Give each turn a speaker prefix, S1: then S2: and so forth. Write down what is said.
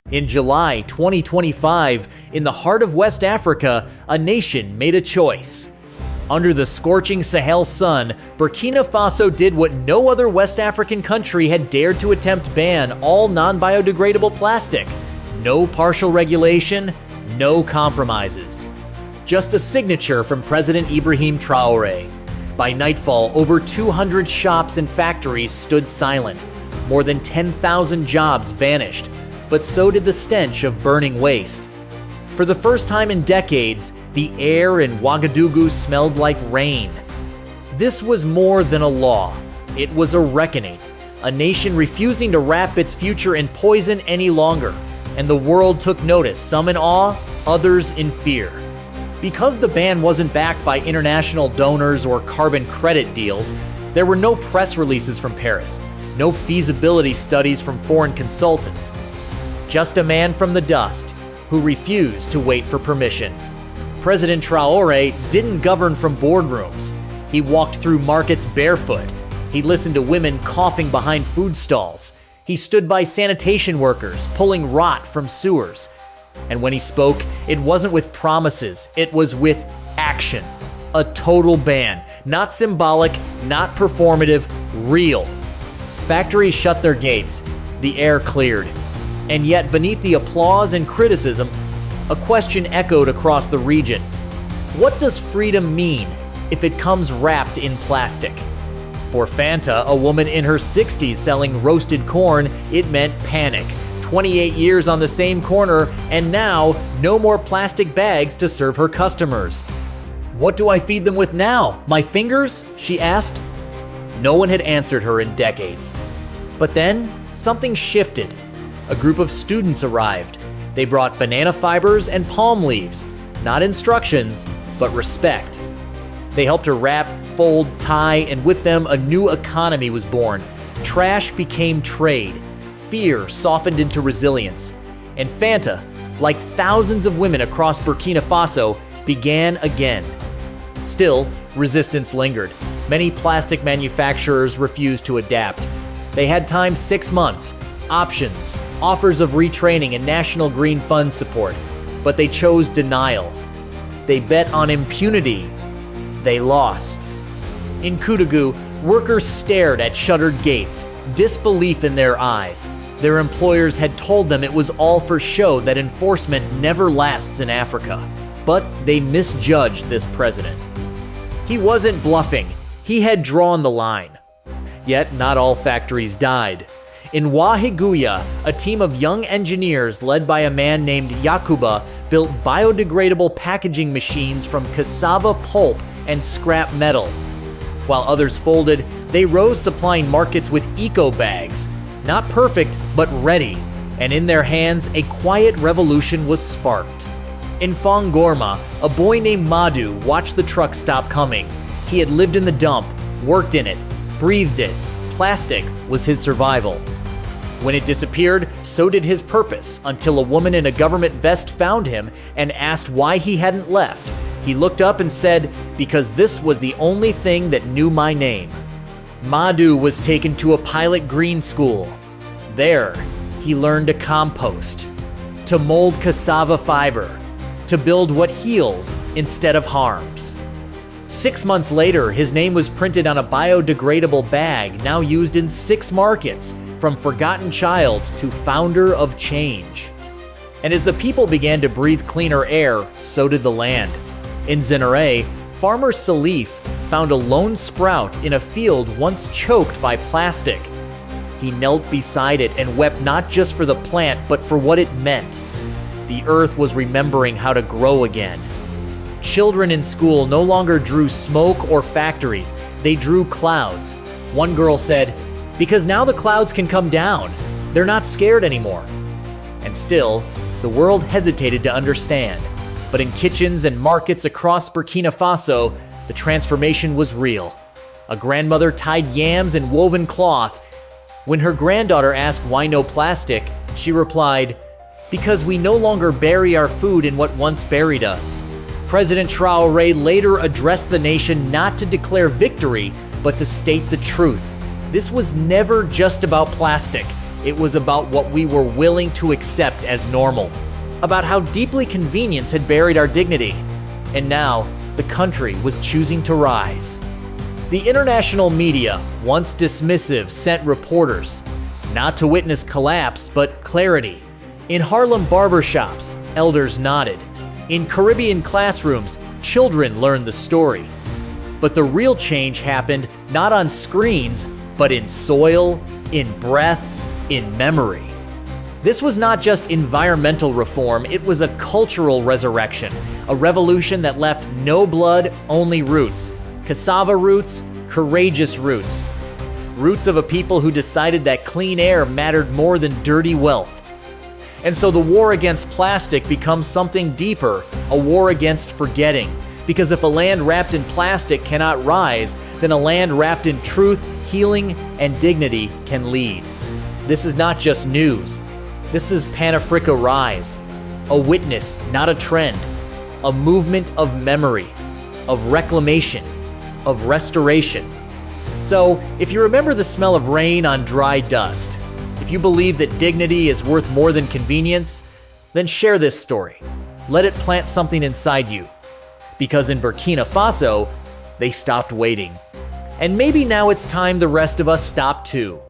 S1: In July 2025, in the heart of West Africa, a nation made a choice. Under the scorching Sahel sun, Burkina Faso did what no other West African country had dared to attempt: ban all non-biodegradable plastic. No partial regulation, no compromises. Just a signature from President Ibrahim Traoré. By nightfall, over 200 shops and factories stood silent. More than 10,000 jobs vanished, but so did the stench of burning waste. For the first time in decades, the air in Ouagadougou smelled like rain. This was more than a law. It was a reckoning. A nation refusing to wrap its future in poison any longer. And the world took notice, some in awe, others in fear. Because the ban wasn't backed by international donors or carbon credit deals, there were no press releases from Paris, no feasibility studies from foreign consultants. Just a man from the dust who refused to wait for permission. President Traoré didn't govern from boardrooms. He walked through markets barefoot. He listened to women coughing behind food stalls. He stood by sanitation workers pulling rot from sewers. And when he spoke, it wasn't with promises, it was with action. A total ban. Not symbolic, not performative, real. Factories shut their gates. The air cleared. And yet, beneath the applause and criticism, a question echoed across the region. What does freedom mean if it comes wrapped in plastic? For Fanta, a woman in her 60s selling roasted corn, it meant panic. 28 years on the same corner, and now no more plastic bags to serve her customers. What do I feed them with now? My fingers? She asked. No one had answered her in decades. But then, something shifted. A group of students arrived. They brought banana fibers and palm leaves. Not instructions, but respect. They helped her wrap, fold, tie, and with them a new economy was born. Trash became trade. Fear softened into resilience. And Fanta, like thousands of women across Burkina Faso, began again. Still, resistance lingered. Many plastic manufacturers refused to adapt. They had time 6 months, options, offers of retraining and National Green Fund support, but they chose denial. They bet on impunity. They lost. In Ouagadougou, workers stared at shuttered gates, disbelief in their eyes. Their employers had told them it was all for show, that enforcement never lasts in Africa. But they misjudged this president. He wasn't bluffing. He had drawn the line. Yet not all factories died. In Ouagadougou, a team of young engineers led by a man named Yakuba built biodegradable packaging machines from cassava pulp and scrap metal. While others folded, they rose supplying markets with eco bags. Not perfect, but ready. And in their hands, a quiet revolution was sparked. In Fongorma, a boy named Madu watched the truck stop coming. He had lived in the dump, worked in it, breathed it. Plastic was his survival. When it disappeared, so did his purpose, until a woman in a government vest found him and asked why he hadn't left. He looked up and said, "Because this was the only thing that knew my name." Madu was taken to a pilot green school. There, he learned to compost, to mold cassava fiber, to build what heals instead of harms. 6 months later, his name was printed on a biodegradable bag now used in 6 markets, from forgotten child to founder of change. And as the people began to breathe cleaner air, so did the land. In Zenere, farmer Salif found a lone sprout in a field once choked by plastic. He knelt beside it and wept not just for the plant, but for what it meant. The earth was remembering how to grow again. Children in school no longer drew smoke or factories, they drew clouds. One girl said, "Because now the clouds can come down. They're not scared anymore." And still, the world hesitated to understand. But in kitchens and markets across Burkina Faso, the transformation was real. A grandmother tied yams in woven cloth. When her granddaughter asked why no plastic, she replied, "Because we no longer bury our food in what once buried us." President Traoré later addressed the nation not to declare victory, but to state the truth. This was never just about plastic. It was about what we were willing to accept as normal, about how deeply convenience had buried our dignity. And now, the country was choosing to rise. The international media, once dismissive, sent reporters, not to witness collapse, but clarity. In Harlem barbershops, elders nodded. In Caribbean classrooms, children learned the story. But the real change happened not on screens, but in soil, in breath, in memory. This was not just environmental reform, it was a cultural resurrection, a revolution that left no blood, only roots. Cassava roots, courageous roots. Roots of a people who decided that clean air mattered more than dirty wealth. And so the war against plastic becomes something deeper, a war against forgetting. Because if a land wrapped in plastic cannot rise, then a land wrapped in truth, healing, and dignity can lead. This is not just news. This is Pan-Africa Rise, a witness, not a trend, a movement of memory, of reclamation, of restoration. So, if you remember the smell of rain on dry dust, if you believe that dignity is worth more than convenience, then share this story. Let it plant something inside you. Because in Burkina Faso, they stopped waiting. And maybe now it's time the rest of us stop too.